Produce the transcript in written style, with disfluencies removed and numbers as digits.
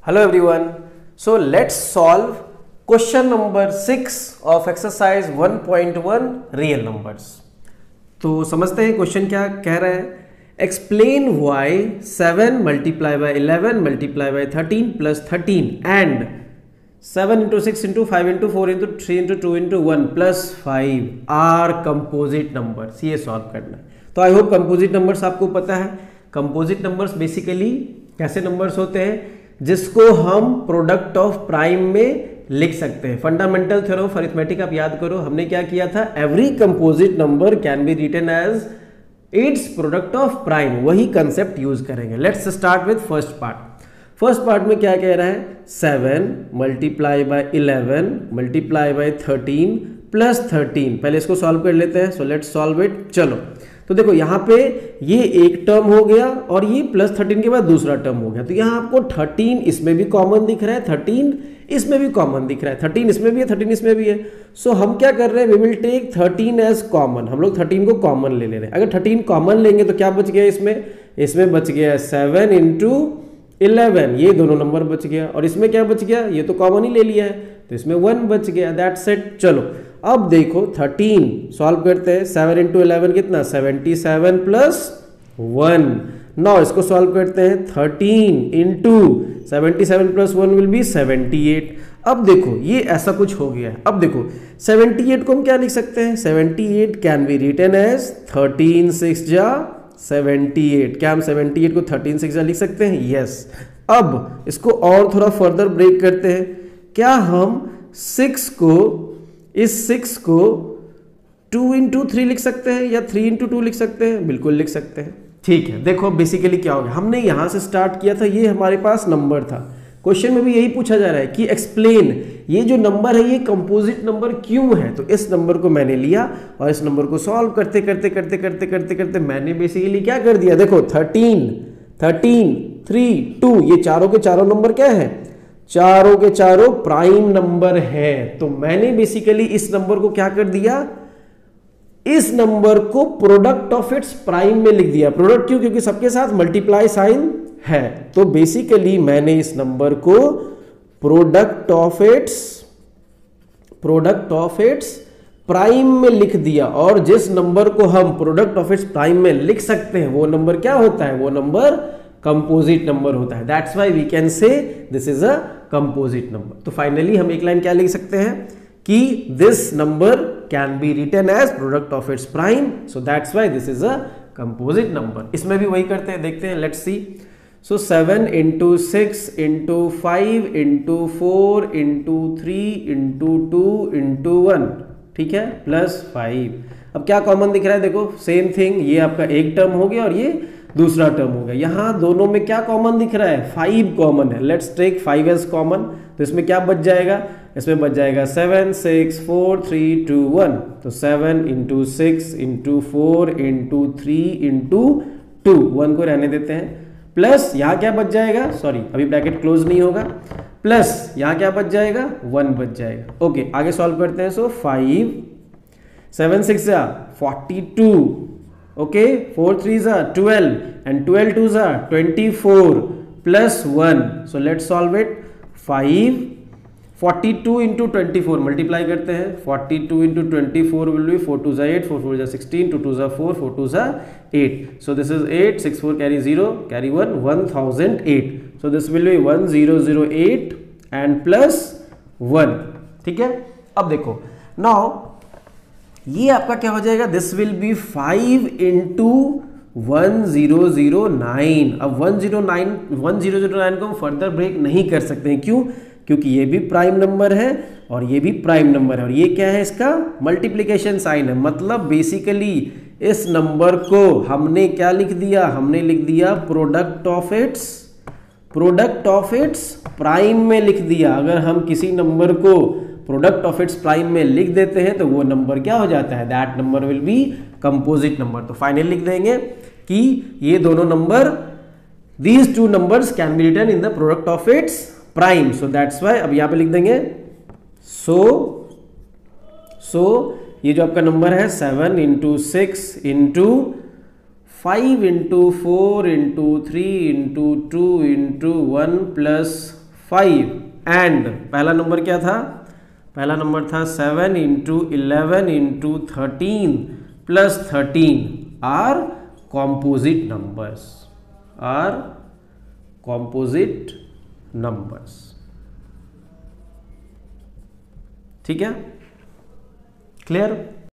Hello everyone. So let's solve question number 6 of exercise 1.1 real numbers. तो समझते हैं question क्या कह रहा है. Explain why 7 multiplied by 11 multiplied by 13 plus 13 and 7 into 6 into 5 into 4 into 3 into 2 into 1 plus 5 are composite numbers. ये solve करना है. तो आई होप कंपोजिट नंबर्स आपको पता है. कंपोजिट नंबर्स बेसिकली कैसे नंबर्स होते हैं जिसको हम प्रोडक्ट ऑफ प्राइम में लिख सकते हैं. फंडामेंटल थ्योरम ऑफ अरिथमेटिक आप याद करो, हमने क्या किया था, every composite number can be written as its product of prime. वही कंसेप्ट यूज करेंगे. Let's start with first part. First part में क्या कह रहा है, 7 multiply by 11 multiply by 13 plus 13. पहले इसको सॉल्व कर लेते हैं. So let's solve it. चलो तो देखो यहाँ पे ये एक टर्म हो गया और ये प्लस 13 के बाद दूसरा टर्म हो गया. तो यहाँ आपको 13 इसमें भी कॉमन दिख रहा है, 13 इसमें भी कॉमन दिख रहा है, 13 इसमें भी है, 13 इसमें भी है. सो हम क्या कर रहे हैं, we will take 13 as common. हम लोग 13 को कॉमन ले रहे हैं. अगर 13 कॉमन लेंगे तो क्या बच गया इसमें बच गया 7 इंटू 11. ये दोनों नंबर बच गया. और इसमें क्या बच गया, ये तो कॉमन ही ले लिया है तो इसमें 1 बच गया. That's it. चलो अब देखो 13 सॉल्व करते हैं. 7 इंटू 11 कितना, 77 प्लस 1. नाउ इसको सॉल्व करते हैं. 13 इंटू 77 प्लस 1 विल बी 78. अब देखो ये ऐसा कुछ हो गया है. अब देखो 78 को हम क्या लिख सकते हैं, 78 कैन बी रिटन एज 13 6 जा 78. क्या हम 78 को 13 6 जा लिख सकते हैं? यस. अब इसको और थोड़ा फर्दर ब्रेक करते हैं. क्या हम 6 को 2 इंटू 3 लिख सकते हैं या 3 इंटू 2 लिख सकते हैं? बिल्कुल लिख सकते हैं. ठीक है. देखो बेसिकली क्या हो गया, हमने यहां से स्टार्ट किया था, ये हमारे पास नंबर था. क्वेश्चन में भी यही पूछा जा रहा है कि एक्सप्लेन, ये जो नंबर है ये कंपोजिट नंबर क्यों है. तो इस नंबर को मैंने लिया और इस नंबर को सॉल्व करते करते करते करते करते करते मैंने बेसिकली क्या कर दिया, देखो 13 3 2 ये चारों के चारों नंबर क्या है, चारों के चारों प्राइम नंबर है. तो मैंने बेसिकली इस नंबर को क्या कर दिया, इस नंबर को प्रोडक्ट ऑफ इट्स प्राइम में लिख दिया. प्रोडक्ट क्यों, क्योंकि सबके साथ मल्टीप्लाई साइन है. तो बेसिकली मैंने इस नंबर को प्रोडक्ट ऑफ इट्स प्राइम में लिख दिया. और जिस नंबर को हम प्रोडक्ट ऑफ इट्स प्राइम में लिख सकते हैं वो नंबर क्या होता है, वो नंबर कंपोजिट नंबर होता है. That's why we can say this is a composite number. तो फाइनली हम एक लाइन क्या लिख सकते हैं कि this number can be written as product of its prime. So that's why this is a composite number. इसमें भी वही करते हैं, देखते हैं. Let's see. So 7 into 6 into 5 into 4 into 3 into 2 into 1, ठीक है, प्लस 5. अब क्या कॉमन दिख रहा है, देखो सेम थिंग. ये आपका एक टर्म हो गया और ये दूसरा टर्म हो गया. यहां दोनों में क्या कॉमन दिख रहा है, 5 कॉमन है. Let's take 5 as common. तो इसमें क्या बच जाएगा, इसमें बच जाएगा 7 6 4 3 2 1. तो 7 इंटू 6 इंटू 4 इंटू 3 इंटू 2, 1 को रहने देते हैं. प्लस यहां क्या बच जाएगा, सॉरी अभी ब्रैकेट क्लोज नहीं होगा, प्लस यहां क्या बच जाएगा, 1 बच जाएगा. ओके आगे सॉल्व करते हैं. सो 5 7 6 42, okay, 4 3s are 12 and 12 2s are 24 plus 1. So let's solve it. 5 42 into 24 multiply करते हैं. 42 into 24 will be 4 2s are 8 4 4s are 16 2 2s are 4 4 2s are 8. So this is 8 6 4 carry 0 carry 1 1008. So this will be 1008 and plus 1. ठीक है. अब देखो now ये आपका क्या हो जाएगा, दिस विल बी 5 इंटू 1009. अब 1009 को हम फर्दर ब्रेक नहीं कर सकते हैं. क्यों, क्योंकि ये भी प्राइम नंबर है और ये भी प्राइम नंबर है और ये क्या है, इसका मल्टीप्लिकेशन साइन है. मतलब बेसिकली इस नंबर को हमने क्या लिख दिया, हमने लिख दिया प्रोडक्ट ऑफ इट्स प्राइम में लिख दिया. अगर हम किसी नंबर को प्रोडक्ट ऑफ इट्स प्राइम में लिख देते हैं तो वो नंबर क्या हो जाता है, that number will be composite number. तो फाइनली लिख देंगे कि ये दोनों number, these two numbers can be written in the product of its prime. So that's why अब यहां पे लिख देंगे. सो ये जो आपका नंबर है 7 into 6 into 5 into 4 into 3 into 2 into 1 plus 5 and पहला नंबर क्या था, पहला नंबर था 7 into 11 into 13 plus 13 are composite numbers, are composite numbers. ठीक है, क्लियर।